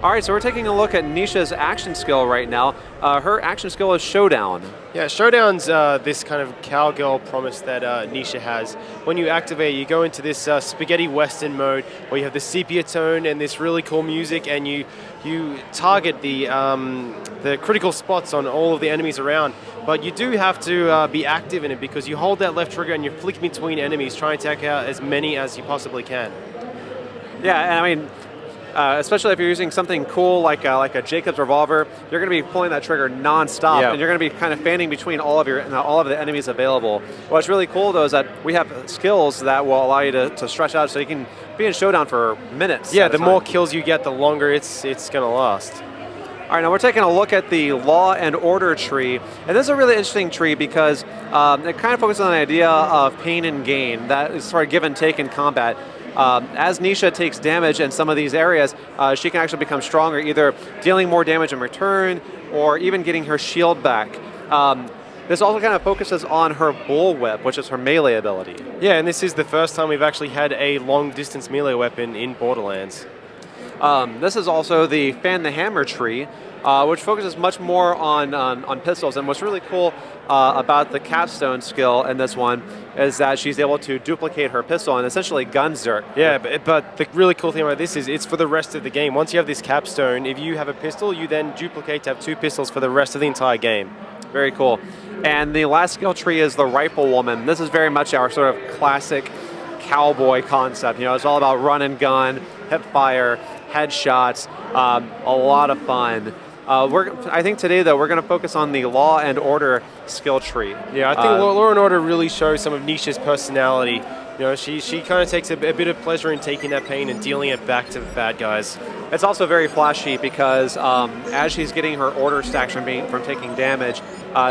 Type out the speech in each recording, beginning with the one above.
All right, so we're taking a look at Nisha's action skill right now. Her action skill is Showdown. Yeah, Showdown's this kind of cowgirl promise that Nisha has. When you activate, you go into this spaghetti western mode where you have the sepia tone and this really cool music, and you target the critical spots on all of the enemies around. But you do have to be active in it because you hold that left trigger and you flick between enemies, trying to take out as many as you possibly can. Yeah, and I mean, especially if you're using something cool like a Jacob's revolver, you're going to be pulling that trigger non-stop, and you're going to be kind of fanning between all of the enemies available. What's really cool though is that we have skills that will allow you to stretch out, so you can be in Showdown for minutes. Yeah, the more kills you get, the longer it's going to last. All right, now we're taking a look at the Law and Order tree, and this is a really interesting tree because it kind of focuses on the idea of pain and gain, that is sort of give and take in combat. As Nisha takes damage in some of these areas, she can actually become stronger, either dealing more damage in return or even getting her shield back. This also kind of focuses on her bullwhip, which is her melee ability. Yeah, and this is the first time we've actually had a long-distance melee weapon in Borderlands. This is also the Fan the Hammer tree, which focuses much more on pistols. And what's really cool about the capstone skill in this one is that she's able to duplicate her pistol and essentially guns her. Yeah, but the really cool thing about this is it's for the rest of the game. Once you have this capstone, if you have a pistol, you then duplicate to have 2 pistols for the rest of the entire game. Very cool. And the last skill tree is the Rifle Woman. This is very much our sort of classic cowboy concept. You know, it's all about run and gun, hip fire, headshots, a lot of fun. I think today, though, we're going to focus on the Law and Order skill tree. Yeah, I think Law and Order really shows some of Nisha's personality. You know, she kind of takes a bit of pleasure in taking that pain and dealing it back to the bad guys. It's also very flashy because as she's getting her order stacks from taking damage,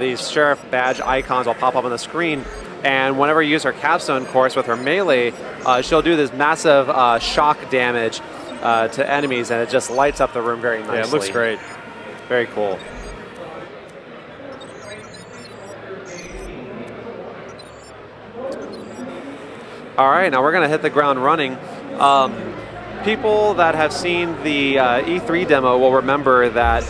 these sheriff badge icons will pop up on the screen. And whenever you use her capstone course with her melee, she'll do this massive shock damage to enemies, and it just lights up the room very nicely. Yeah, it looks great. Very cool. All right, now we're going to hit the ground running. People that have seen the E3 demo will remember that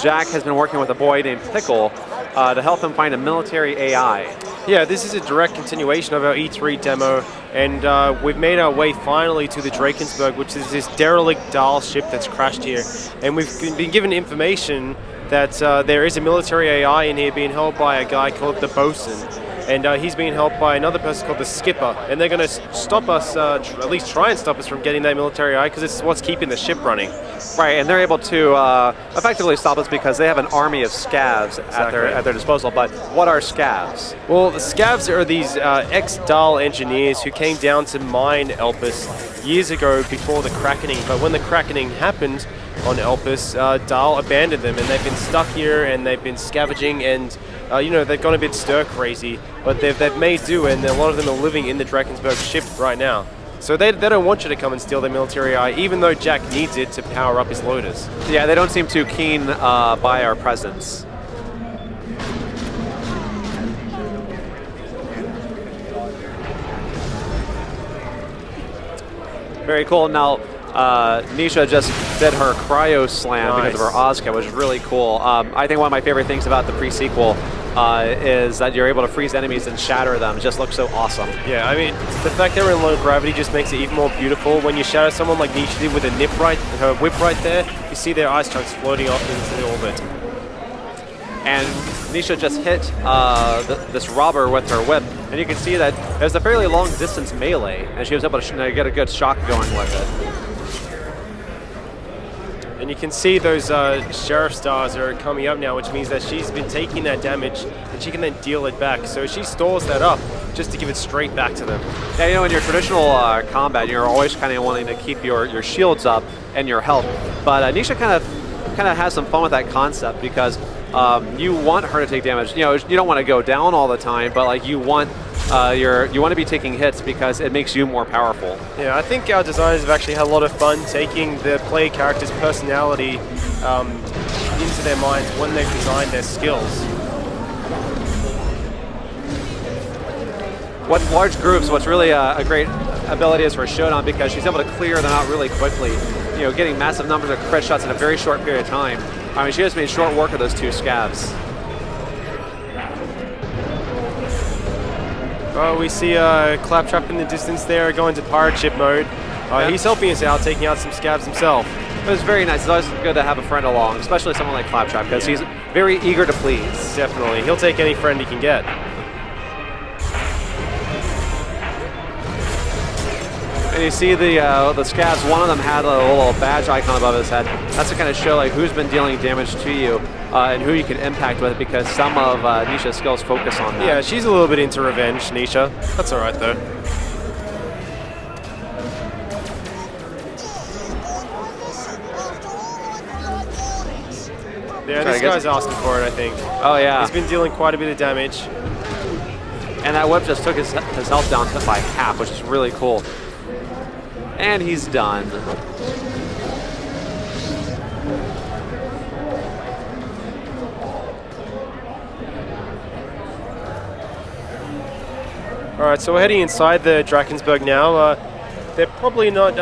Jack has been working with a boy named Pickle to help him find a military AI. Yeah, this is a direct continuation of our E3 demo, and we've made our way finally to the Drakensberg, which is this derelict Dahl ship that's crashed here. And we've been given information that there is a military AI in here being held by a guy called the Bosun. And he's being helped by another person called the Skipper. And they're going to stop us, at least try and stop us from getting that military AI, because it's what's keeping the ship running. Right, and they're able to effectively stop us because they have an army of scavs at their disposal. But what are scavs? Well, the scavs are these ex-Dahl engineers who came down to mine Elpis years ago before the Krakening. But when the Krakening happened on Elpis, Dahl abandoned them, and they've been stuck here, and they've been scavenging, and you know, they've gone a bit stir-crazy, but they've made do, and a lot of them are living in the Drakensberg ship right now. So they don't want you to come and steal their military AI, even though Jack needs it to power up his loaders. Yeah, they don't seem too keen by our presence. Very cool. Now, Nisha just did her cryo slam because of her Ozka, which is really cool. I think one of my favorite things about the pre-sequel is that you're able to freeze enemies and shatter them. It just looks so awesome. Yeah, I mean, the fact they're in low gravity just makes it even more beautiful. When you shatter someone like Nisha did with her whip right there, you see their ice chunks floating off into the orbit. And Nisha just hit this robber with her whip, and you can see that there's a fairly long distance melee, and she was able to get a good shock going with it. And you can see those sheriff stars are coming up now, which means that she's been taking that damage, and she can then deal it back. So she stores that up just to give it straight back to them. Yeah, you know, in your traditional combat, you're always kind of wanting to keep your shields up and your health. But Nisha kind of has some fun with that concept because you want her to take damage. You know, you don't want to go down all the time, but like you want to be taking hits because it makes you more powerful. Yeah, I think our designers have actually had a lot of fun taking the player character's personality into their minds when they've designed their skills. With large groups, what's really a great ability is for Showdown because she's able to clear them out really quickly. getting massive numbers of crit shots in a very short period of time. I mean, she just made short work of those 2 scavs. Oh, we see Claptrap in the distance there, going to pirate ship mode. He's helping us out, taking out some scavs himself. It was very nice. It's always good to have a friend along, especially someone like Claptrap, because he's very eager to please. Definitely. He'll take any friend he can get. And you see the scavs, one of them had a little badge icon above his head. That's to kind of show like who's been dealing damage to you and who you can impact with, because some of Nisha's skills focus on that. Yeah, she's a little bit into revenge, Nisha. That's all right, though. Yeah, this guy's asking for it, I think. Oh, yeah. He's been dealing quite a bit of damage. And that whip just took his health down by half, which is really cool. And he's done. All right, so we're heading inside the Drakensberg now. They're probably not,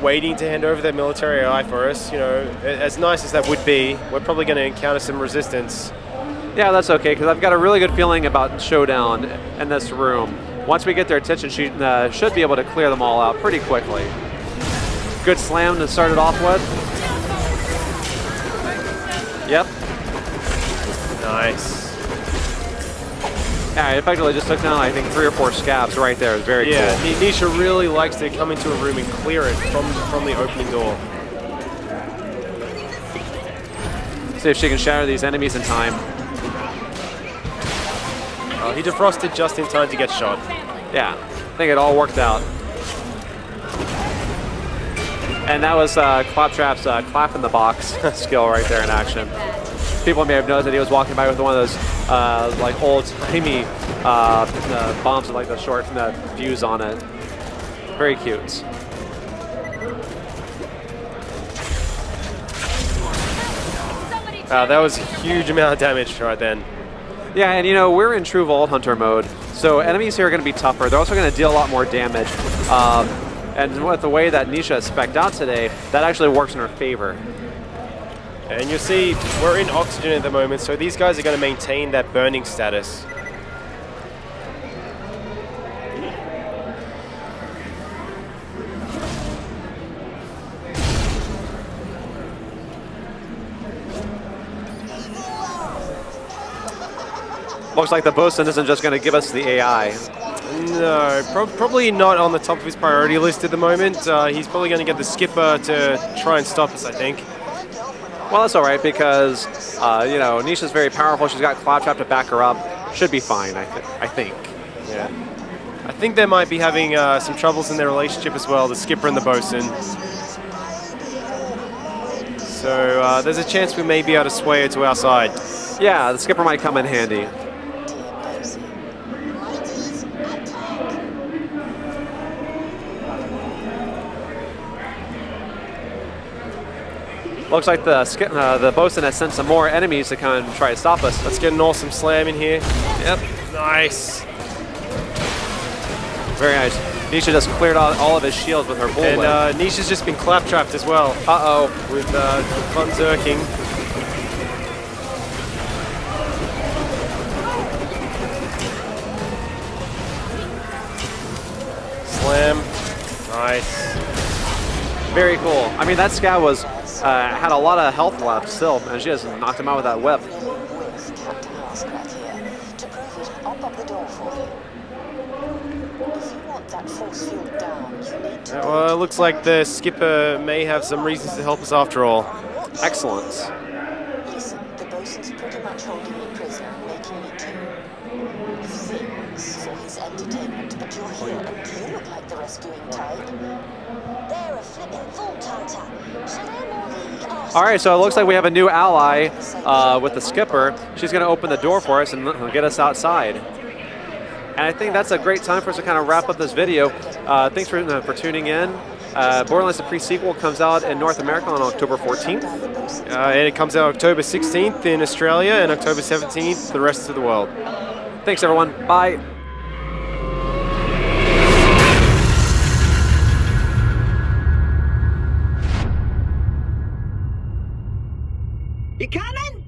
waiting to hand over their military AI for us. As nice as that would be, we're probably going to encounter some resistance. Yeah, that's okay, because I've got a really good feeling about Showdown in this room. Once we get their attention, she should be able to clear them all out pretty quickly. Good slam to start it off with. Yep. Nice. Yeah, it effectively just took down, I think, 3 or 4 scavs right there. It was very cool. Nisha really likes to come into a room and clear it from the opening door. See if she can shatter these enemies in time. He defrosted just in time to get shot. Yeah, I think it all worked out. And that was Claptrap's clap in the box skill right there in action. People may have noticed that he was walking by with one of those like old-timey bombs with like the short fuse on it. Very cute. That was a huge amount of damage right then. Yeah, and we're in true Vault Hunter mode, so enemies here are going to be tougher. They're also going to deal a lot more damage. And with the way that Nisha is spec'd out today, that actually works in her favor. And you'll see we're in oxygen at the moment, so these guys are going to maintain that burning status. Looks like the bosun isn't just going to give us the AI. No, probably not on the top of his priority list at the moment. He's probably going to get the skipper to try and stop us, I think. Well, that's all right, because, Nisha's very powerful. She's got Claptrap to back her up. Should be fine, I think. Yeah. I think they might be having some troubles in their relationship as well, the skipper and the bosun. So there's a chance we may be able to sway her to our side. Yeah, the skipper might come in handy. Looks like the bosun has sent some more enemies to come and try to stop us. Let's get an awesome slam in here. Yep. Nice. Very nice. Nisha just cleared out all of his shields with her bullwhip. And Nisha's just been claptrapped as well. Uh-oh. With Fun Zerking. Slam. Nice. Very cool. I mean, that scout was had a lot of health left still, and she just knocked him out with that whip. Well, it looks like the skipper may have some reasons to help us after all. Excellent. Listen, the bosun's pretty much holding me prisoner, making me do things for his entertainment. But you're here, and you look like the rescuing type. They're a flipping vault hunter. So they're more the arse. All right, so it looks like we have a new ally with the skipper. She's going to open the door for us and get us outside. And I think that's a great time for us to kind of wrap up this video. Thanks for tuning in. Borderlands the pre-sequel comes out in North America on October 14th. And it comes out October 16th in Australia and October 17th the rest of the world. Thanks, everyone. Bye. You coming?